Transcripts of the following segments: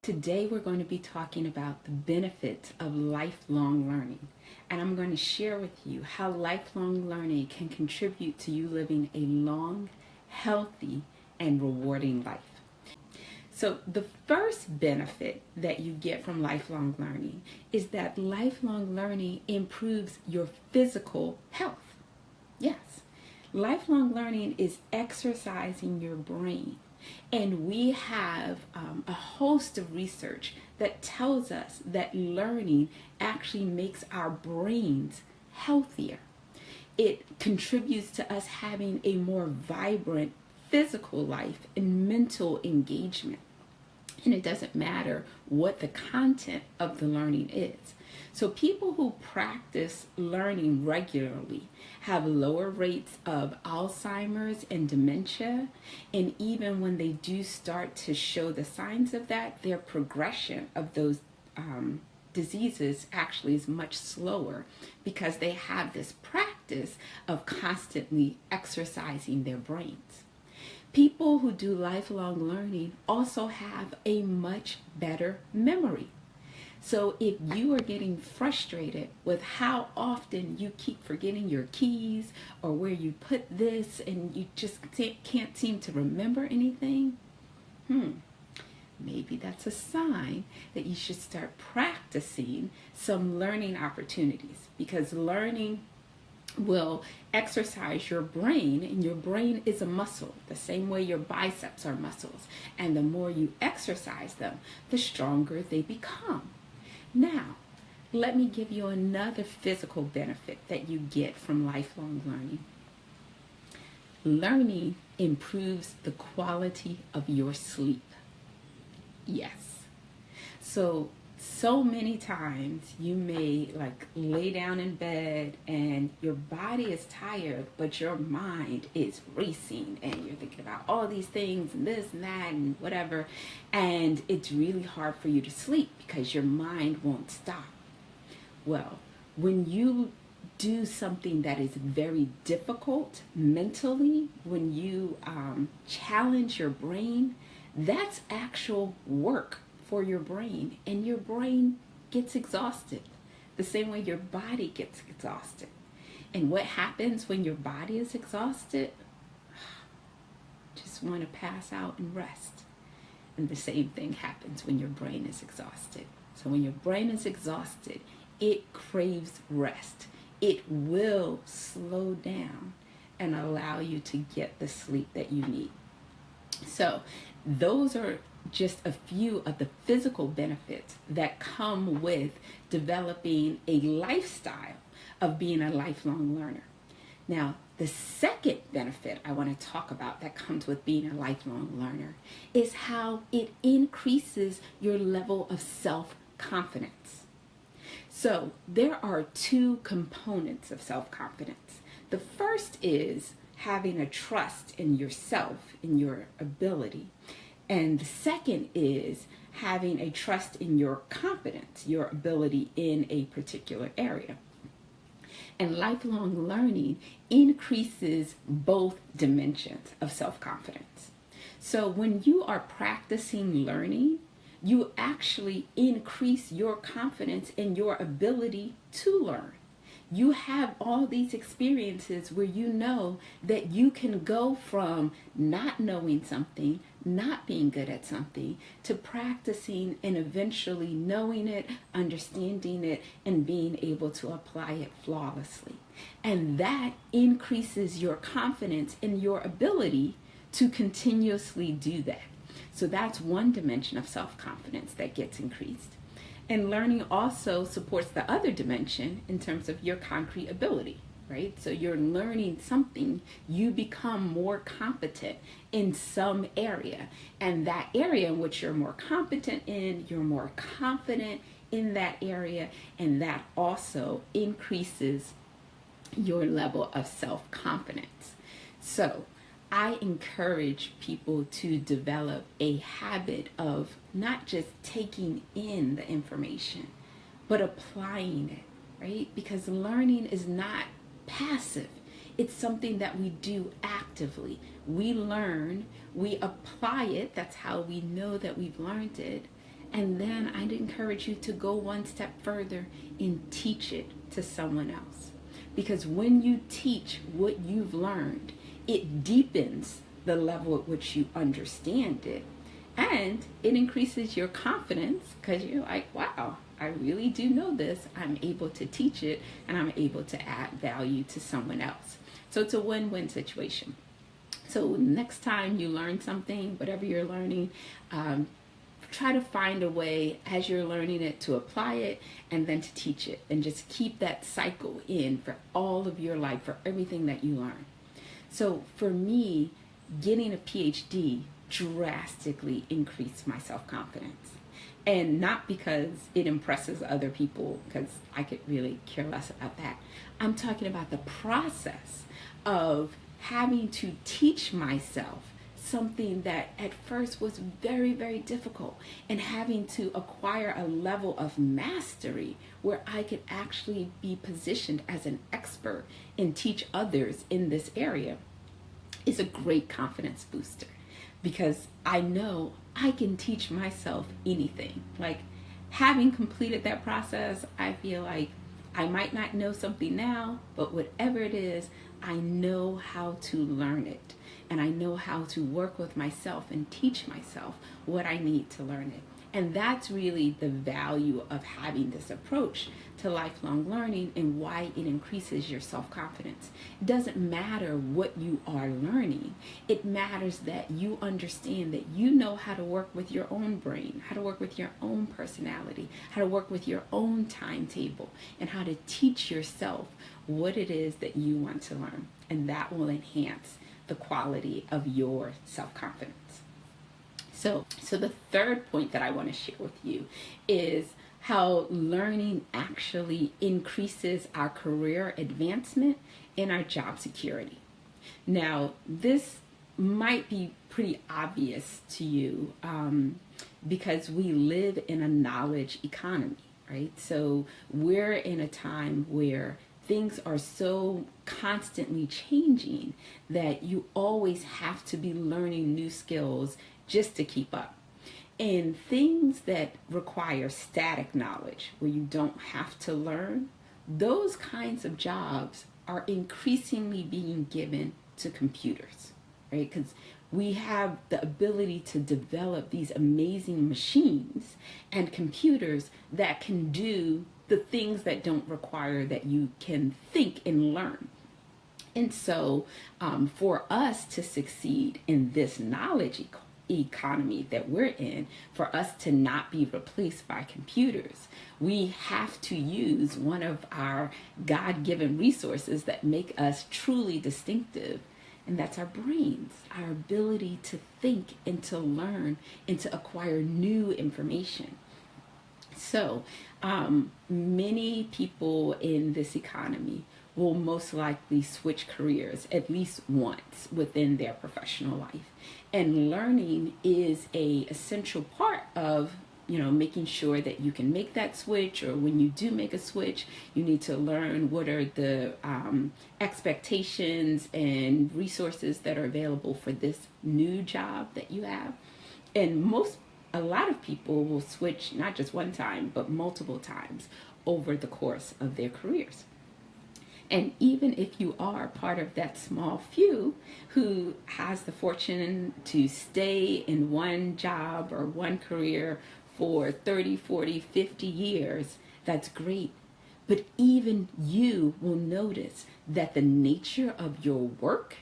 Today, we're going to be talking about the benefits of lifelong learning. And I'm going to share with you how lifelong learning can contribute to you living a long, healthy, and rewarding life. So, the first benefit that you get from lifelong learning is that lifelong learning improves your physical health. Yes, lifelong learning is exercising your brain. And we have a host of research that tells us that learning actually makes our brains healthier. It contributes to us having a more vibrant physical life and mental engagement. And it doesn't matter what the content of the learning is. So people who practice learning regularly have lower rates of Alzheimer's and dementia. And even when they do start to show the signs of that, their progression of those diseases actually is much slower because they have this practice of constantly exercising their brains. People who do lifelong learning also have a much better memory. So if you are getting frustrated with how often you keep forgetting your keys or where you put this and you just can't seem to remember anything, maybe that's a sign that you should start practicing some learning opportunities, because learning will exercise your brain, and your brain is a muscle the same way your biceps are muscles, and the more you exercise them, the stronger they become. Now, let me give you another physical benefit that you get from lifelong learning. Learning improves the quality of your sleep. Yes. So many times you may lay down in bed and your body is tired, but your mind is racing and you're thinking about all these things and this and that and whatever. And it's really hard for you to sleep because your mind won't stop. Well, when you do something that is very difficult mentally, when you challenge your brain, that's actual work for your brain, and your brain gets exhausted the same way your body gets exhausted. And what happens when your body is exhausted? Just want to pass out and rest. And the same thing happens when your brain is exhausted. So when your brain is exhausted, it craves rest. It will slow down and allow you to get the sleep that you need. So those are just a few of the physical benefits that come with developing a lifestyle of being a lifelong learner. Now, the second benefit I want to talk about that comes with being a lifelong learner is how it increases your level of self-confidence. So there are two components of self-confidence. The first is having a trust in yourself, in your ability. And the second is having a trust in your competence, your ability in a particular area. And lifelong learning increases both dimensions of self-confidence. So when you are practicing learning, you actually increase your confidence in your ability to learn. You have all these experiences where you know that you can go from not knowing something, not being good at something, to practicing and eventually knowing it, understanding it, and being able to apply it flawlessly. And that increases your confidence in your ability to continuously do that. So that's one dimension of self-confidence that gets increased. And learning also supports the other dimension in terms of your concrete ability, right? So you're learning something, you become more competent in some area. And that area in which you're more competent in, you're more confident in that area. And that also increases your level of self-confidence. So I encourage people to develop a habit of not just taking in the information, but applying it, right? Because learning is not passive. It's something that we do actively. We learn, we apply it, that's how we know that we've learned it, And then I'd encourage you to go one step further and teach it to someone else. Because when you teach what you've learned, it deepens the level at which you understand it. And it increases your confidence because you're like, wow, I really do know this. I'm able to teach it and I'm able to add value to someone else. So it's a win-win situation. So next time you learn something, whatever you're learning, try to find a way as you're learning it to apply it and then to teach it, and just keep that cycle in for all of your life, for everything that you learn. So for me, getting a PhD drastically increased my self-confidence. And not because it impresses other people, because I could really care less about that. I'm talking about the process of having to teach myself something that at first was very, very difficult, and having to acquire a level of mastery where I could actually be positioned as an expert and teach others in this area is a great confidence booster, because I know I can teach myself anything. Like, having completed that process, I feel like I might not know something now, but whatever it is, I know how to learn it. And I know how to work with myself and teach myself what I need to learn it. And that's really the value of having this approach to lifelong learning, and why it increases your self-confidence. It doesn't matter what you are learning. It matters that you understand that you know how to work with your own brain, how to work with your own personality, how to work with your own timetable, and how to teach yourself what it is that you want to learn. And that will enhance the quality of your self-confidence. So the third point that I want to share with you is how learning actually increases our career advancement and our job security. Now, this might be pretty obvious to you because we live in a knowledge economy, right? So we're in a time where things are so constantly changing that you always have to be learning new skills just to keep up. And things that require static knowledge, where you don't have to learn, those kinds of jobs are increasingly being given to computers, right? Because we have the ability to develop these amazing machines and computers that can do the things that don't require that you can think and learn. And so for us to succeed in this knowledge economy that we're in, for us to not be replaced by computers, we have to use one of our God-given resources that make us truly distinctive, and that's our brains, our ability to think and to learn and to acquire new information. So many people in this economy will most likely switch careers at least once within their professional life. And learning is an essential part of, making sure that you can make that switch, or when you do make a switch, you need to learn what are the expectations and resources that are available for this new job that you have. And a lot of people will switch not just one time, but multiple times over the course of their careers. And even if you are part of that small few who has the fortune to stay in one job or one career for 30, 40, 50 years, that's great. But even you will notice that the nature of your work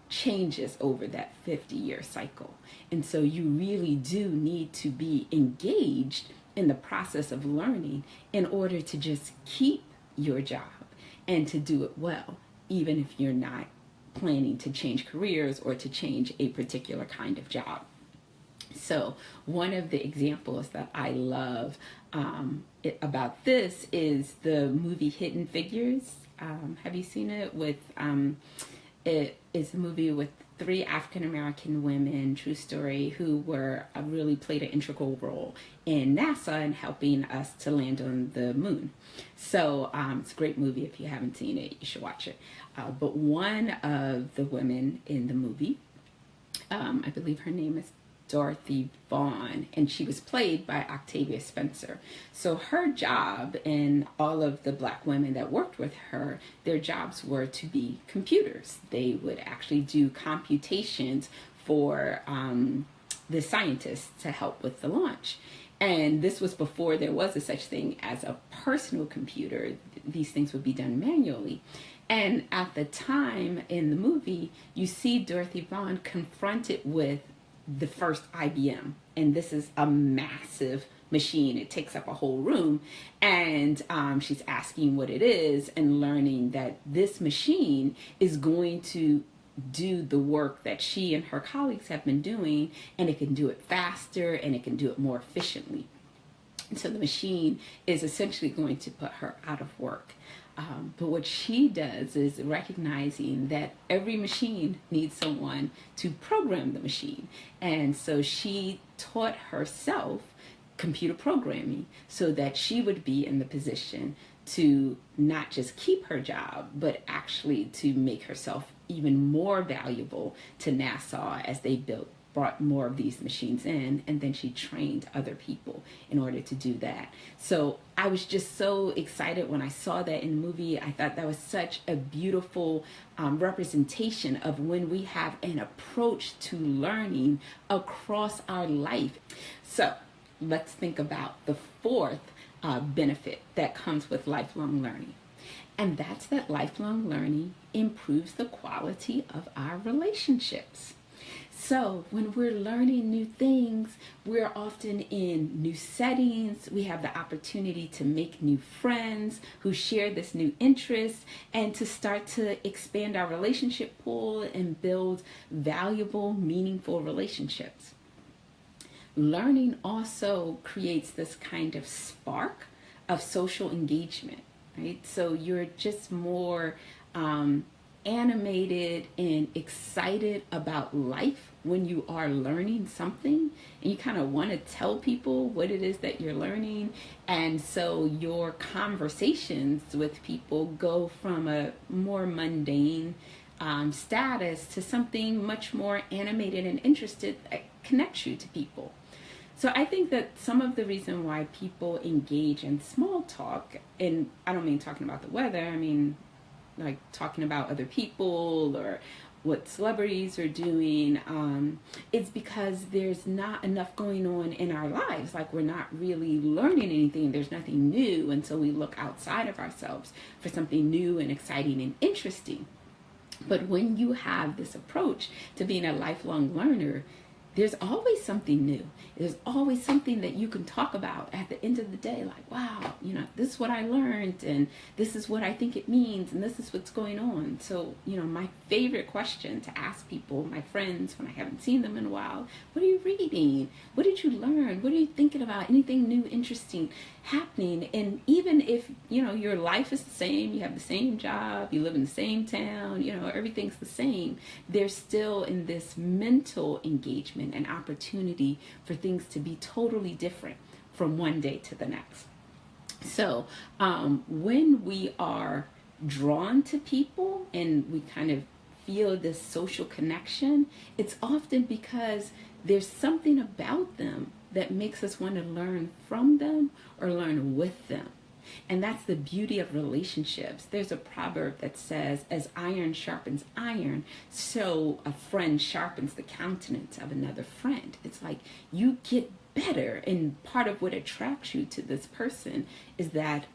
changes over that 50-year cycle. And so you really do need to be engaged in the process of learning in order to just keep your job and to do it well, even if you're not planning to change careers or to change a particular kind of job. So one of the examples that I love about this is the movie Hidden Figures. Have you seen it? It is a movie with 3 African-American women, true story, who really played an integral role in NASA and helping us to land on the moon. So it's a great movie. If you haven't seen it, you should watch it. But one of the women in the movie, I believe her name is Dorothy Vaughan, and she was played by Octavia Spencer. So her job, and all of the Black women that worked with her, their jobs were to be computers. They would actually do computations for the scientists to help with the launch. And this was before there was a such thing as a personal computer. These things would be done manually. And at the time in the movie, you see Dorothy Vaughan confronted with the first IBM. And this is a massive machine. It takes up a whole room. And she's asking what it is and learning that this machine is going to do the work that she and her colleagues have been doing, and it can do it faster and it can do it more efficiently. And so the machine is essentially going to put her out of work. But what she does is recognizing that every machine needs someone to program the machine. And so she taught herself computer programming so that she would be in the position to not just keep her job, but actually to make herself even more valuable to NASA as they brought more of these machines in, and then she trained other people in order to do that. So I was just so excited when I saw that in the movie. I thought that was such a beautiful representation of when we have an approach to learning across our life. So let's think about the fourth benefit that comes with lifelong learning. And that's that lifelong learning improves the quality of our relationships. So when we're learning new things, we're often in new settings. We have the opportunity to make new friends who share this new interest and to start to expand our relationship pool and build valuable, meaningful relationships. Learning also creates this kind of spark of social engagement, right? So you're just more animated and excited about life when you are learning something, and you kind of want to tell people what it is that you're learning. And so your conversations with people go from a more mundane status to something much more animated and interested that connects you to people. So I think that some of the reason why people engage in small talk, and I don't mean talking about the weather, I mean like talking about other people or what celebrities are doing, it's because there's not enough going on in our lives. Like, we're not really learning anything. There's nothing new. And so we look outside of ourselves for something new and exciting and interesting. But when you have this approach to being a lifelong learner, there's always something new. There's always something that you can talk about at the end of the day, like, wow, this is what I learned, and this is what I think it means, and this is what's going on. So, my favorite question to ask people, my friends, when I haven't seen them in a while, what are you reading? What did you learn? What are you thinking about? Anything new, interesting happening? And even if, your life is the same, you have the same job, you live in the same town, everything's the same, there's still in this mental engagement an opportunity for things to be totally different from one day to the next. So when we are drawn to people and we kind of feel this social connection, it's often because there's something about them that makes us want to learn from them or learn with them. And that's the beauty of relationships. There's a proverb that says, as iron sharpens iron, so a friend sharpens the countenance of another friend. It's like you get better, and part of what attracts you to this person is that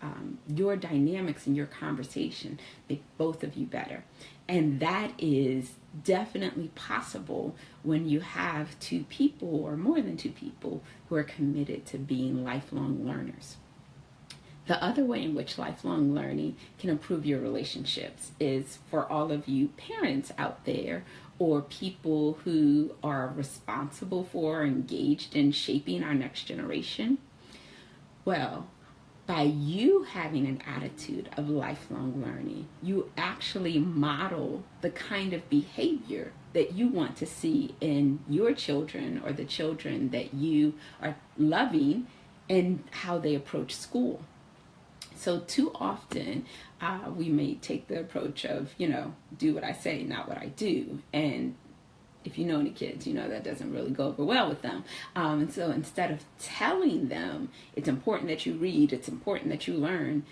your dynamics and your conversation make both of you better. And that is definitely possible when you have two people or more than two people who are committed to being lifelong learners. The other way in which lifelong learning can improve your relationships is for all of you parents out there, or people who are responsible for or engaged in shaping our next generation. Well, by you having an attitude of lifelong learning, you actually model the kind of behavior that you want to see in your children or the children that you are loving and how they approach school. So too often, we may take the approach of, do what I say, not what I do. And if you know any kids, you know that doesn't really go over well with them. And so instead of telling them it's important that you read, it's important that you learn,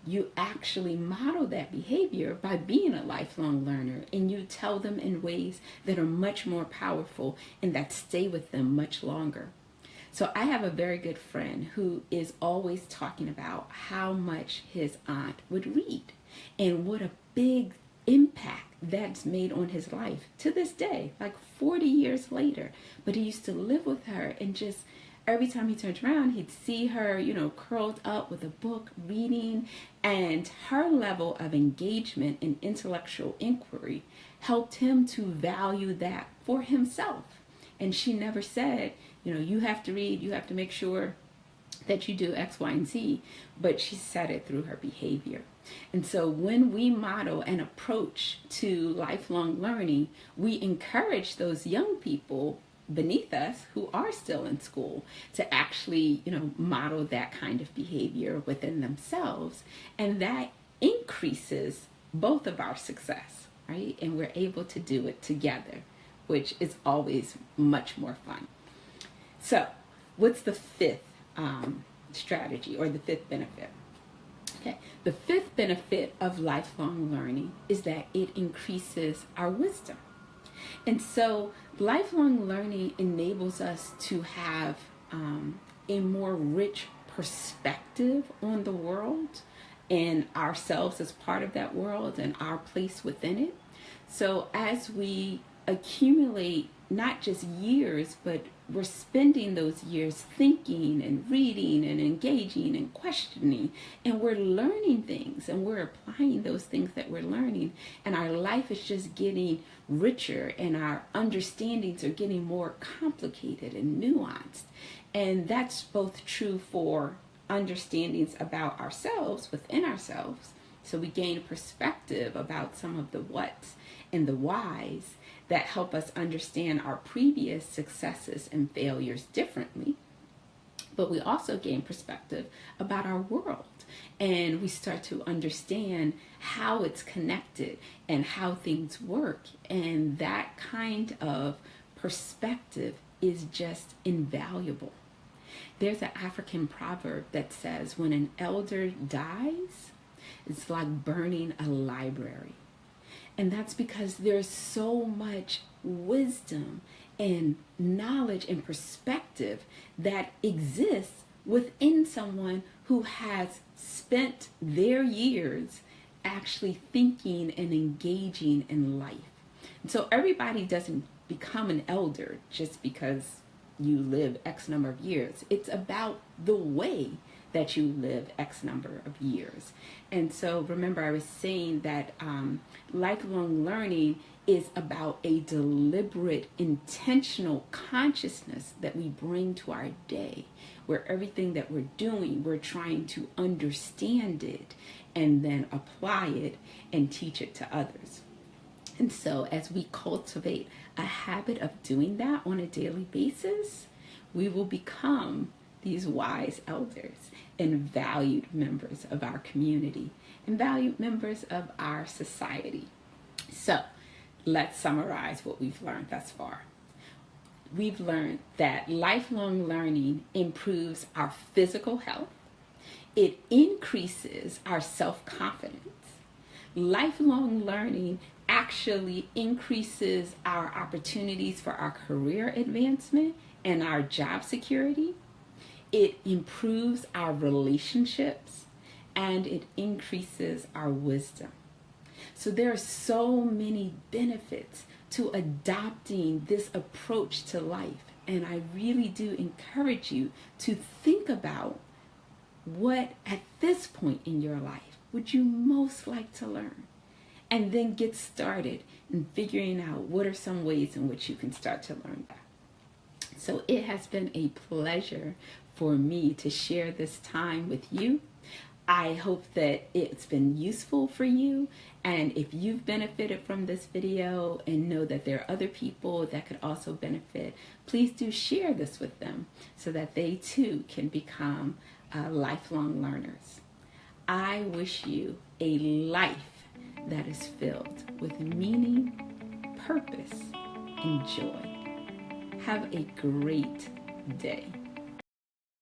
you actually model that behavior by being a lifelong learner, and you tell them in ways that are much more powerful and that stay with them much longer. So I have a very good friend who is always talking about how much his aunt would read and what a big impact that's made on his life to this day, like 40 years later. But he used to live with her, and just every time he turned around, he'd see her, curled up with a book reading, and her level of engagement and intellectual inquiry helped him to value that for himself. And she never said, you have to read, you have to make sure that you do X, Y, and Z, but she said it through her behavior. And so when we model an approach to lifelong learning, we encourage those young people beneath us who are still in school to actually, model that kind of behavior within themselves. And that increases both of our success, right? And we're able to do it together, which is always much more fun. So what's the fifth strategy, or the fifth benefit? Okay, the fifth benefit of lifelong learning is that it increases our wisdom. And so lifelong learning enables us to have a more rich perspective on the world and ourselves as part of that world and our place within it. So as we accumulate not just years, but we're spending those years thinking and reading and engaging and questioning, and we're learning things and we're applying those things that we're learning, and our life is just getting richer and our understandings are getting more complicated and nuanced. And that's both true for understandings about ourselves within ourselves. So we gain perspective about some of the whats and the whys that help us understand our previous successes and failures differently. But we also gain perspective about our world, and we start to understand how it's connected and how things work. And that kind of perspective is just invaluable. There's an African proverb that says, when an elder dies, it's like burning a library. And that's because there's so much wisdom and knowledge and perspective that exists within someone who has spent their years actually thinking and engaging in life. And so everybody doesn't become an elder just because you live X number of years. It's about the way that you live X number of years. And so remember, I was saying that lifelong learning is about a deliberate, intentional consciousness that we bring to our day, where everything that we're doing, we're trying to understand it and then apply it and teach it to others. And so as we cultivate a habit of doing that on a daily basis, we will become these wise elders and valued members of our community and valued members of our society. So let's summarize what we've learned thus far. We've learned that lifelong learning improves our physical health. It increases our self-confidence. Lifelong learning actually increases our opportunities for our career advancement and our job security. It improves our relationships, and it increases our wisdom. So there are so many benefits to adopting this approach to life. And I really do encourage you to think about what at this point in your life would you most like to learn, and then get started in figuring out what are some ways in which you can start to learn that. So it has been a pleasure for me to share this time with you. I hope that it's been useful for you. And if you've benefited from this video and know that there are other people that could also benefit, please do share this with them so that they too can become lifelong learners. I wish you a life that is filled with meaning, purpose, enjoy. Have a great day.